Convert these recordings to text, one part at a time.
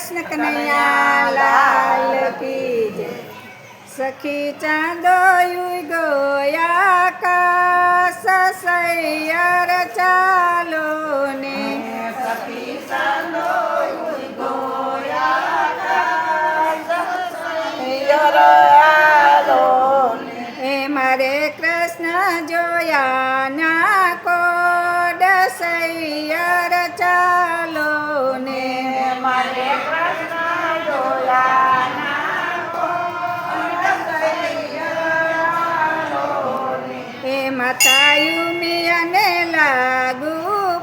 કૃષ્ણ કનૈયા લાલ કી જય। સખી ચાંદોયું ગોયા આકાશ સૈયર ચાલો ને। સખી ચાંદોયું ગોયા આકાશ સૈયર ચાલો ને। એ મારે કૃષ્ણ જોયા ના કોડ સૈયર ચાલો ને। મારે કૃષ્ણ જોયા ના કોડ સૈયર ચાલો ને। એ માતા યુમિયાને લાગુ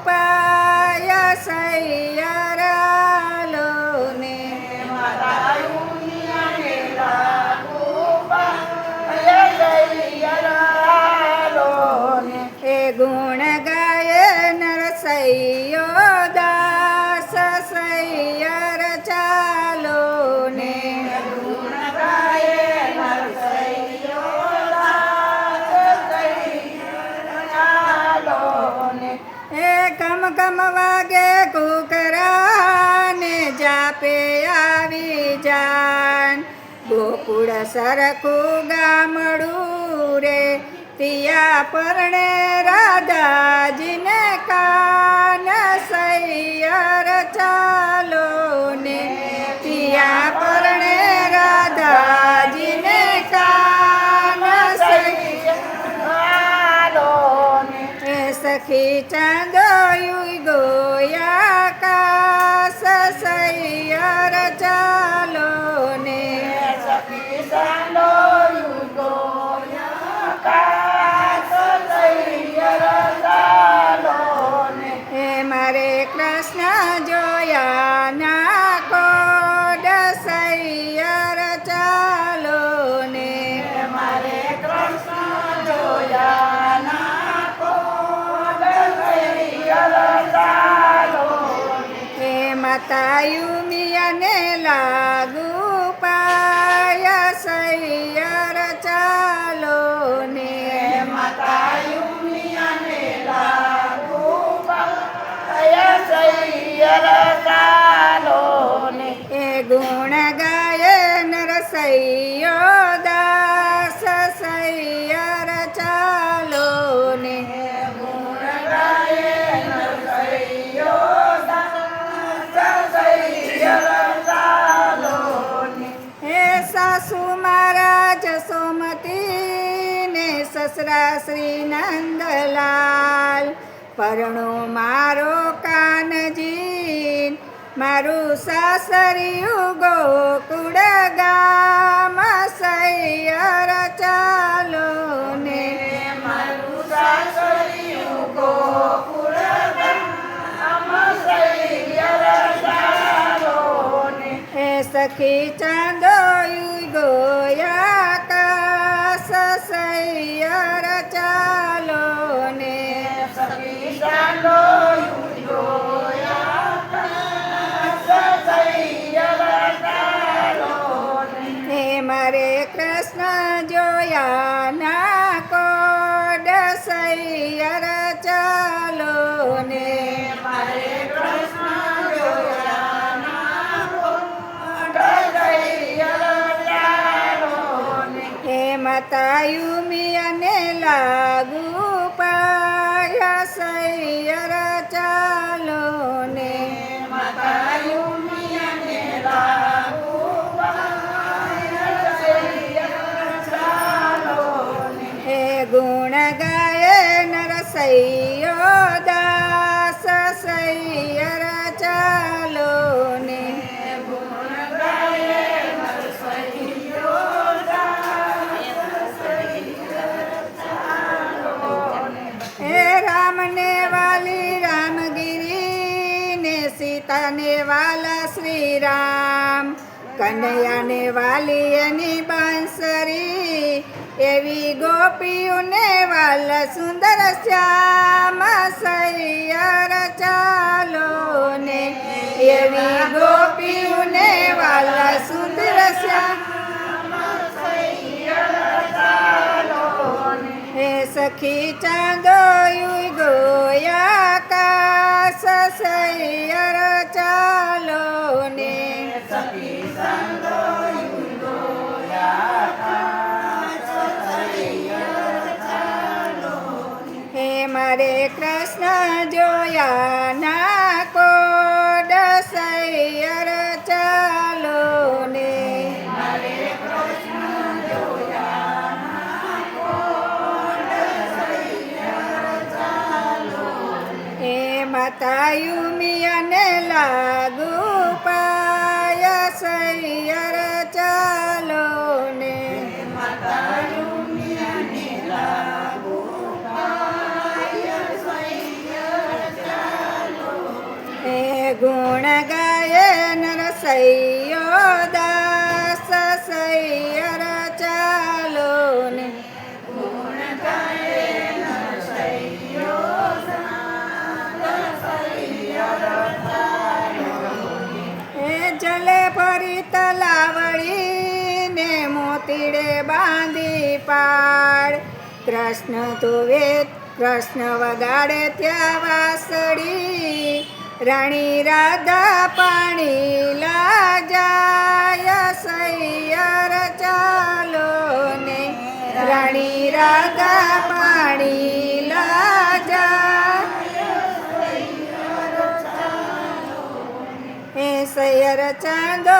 પાય સૈયર આલો ને। માતા યુમિયાને લાગુ પાય સૈયર ચાલો ને। એ ગુણ ગાય નરસૈયો દાસ સૈયર ચાલો ને। ગુણ ગાયે નરસૈયો દાસ સૈયર ચાલો ને। એ ગમ ગમ વાગે ઘૂઘરા ને જાપે આવી જાન। ગોકુળ સરખું ગામડું રે તિયા પરણે રાધાજીને કાન સૈયર ચાલો ને। તિયા પરણે રાધાજીને કાન સૈયર ચાલો ને। એ સખી ચાંદોયું ગોયા આકાશ સૈયર ચાલો ને। સખી ચાંદોયું ગોયા આકાશ સૈયર ચાલો ને। એ મારે કૃષ્ણ જોયા ના કોડ સૈયર ચાલો ને। મારે કૃષ્ણ જોયા ના કોડ સૈયર ચાલો ને। એ માતા યુમિયાને લાગુ પાય સૈયર ચાલો ને। માતા યુમિયાને લાગુ પાય સૈયર ચાલો ને। એ ગુણ ગાય નરસૈયો દાસ સૈયર ચાલો ને। ગુણ ગાયે નરસૈયો દાસ સૈયર ચાલો ને। હે સાસુ મારા જસોમતી ને સસરા શ્રી નંદલાલ। પરણો મારો કાનજી મારું સાસરિયું ગોકુળ ગામ સૈયર ચાલો ને। મારું સાસરિયું ગોકુળ ગામ સૈયર ચાલો ને। હે સખી ચાંદોયું ગોયા આકાશ સૈયર ચાલો ને। સખી ચાંદોયું ગોયા આકાશ સૈયર ચાલો ને। હે મારે કૃષ્ણ જોયા ના કોડ સૈયર ચાલો ને। મારે કૃષ્ણ જોયા ના કોડ સૈયર ચાલો ને। હે માતા યુમિયાને લાગુ પાય સૈયર ચાલો ને। માતા યુમિયાને લાગુ પાય સૈયર ચાલો ને। હે ગુણ ગાય નરસૈયો દાસ સૈયર ચાલો ને। ગુણ ગાયે નરસૈયો દાસ સૈયર ચાલો ને। હે રામને વાલી રામગીરી ને સીતાને વાલા શ્રી રામ। કનૈયાને વાલી એની બાંસરી એવી ગોપીઓને વાલા સુંદર શ્યામ સૈયર ચાલો ને। એવી ગોપીઓને વાલા સુંદર શ્યામ સૈયર ચાલો ને। હે સખી ચાંદોયું ગોયા આકાશ સૈયર ચાલો ને। સખી સંગો હે મારે કૃષ્ણ જોયા ના કોડ સૈયર ચાલો ને હે માતા યુમિયાને લાગુ પાય સૈયર ચાલો ને હે ગુણ ગાય નરસૈયો દાસ સૈયર ચાલો ને હે જલે ભરી તલાવડી ને મોતીડે બાંધી પાડ કૃષ્ણ ધોવે કૃષ્ણ વગાડે ત્યાં વાસળી રાણી રાધા પાણી લાજાય સૈયર ચાલો ને રાણી રાધા પાણી લાજા હે સૈયર ચાંદો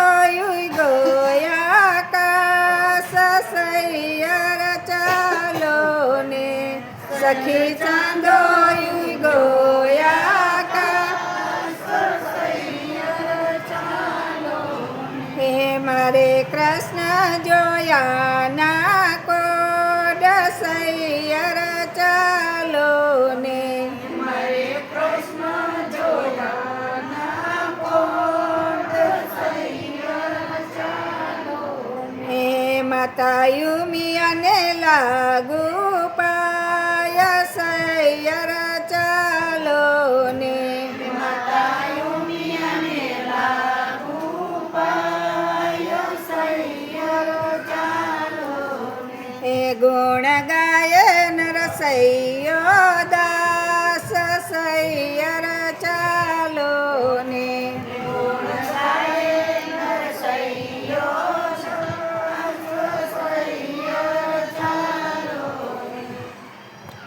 ગોયા કાસ સૈયર ચાલો ને સખી ચાંદો ગોયા કાસ હે મારે કૃષ્ણ જોયા ના કોડ સૈયર ચાલો ને હે માતા યુમિયાને લાગુ પાય સૈયર ચાલો ને હે ગુણ ગાય નરસૈયો દાસ સૈયર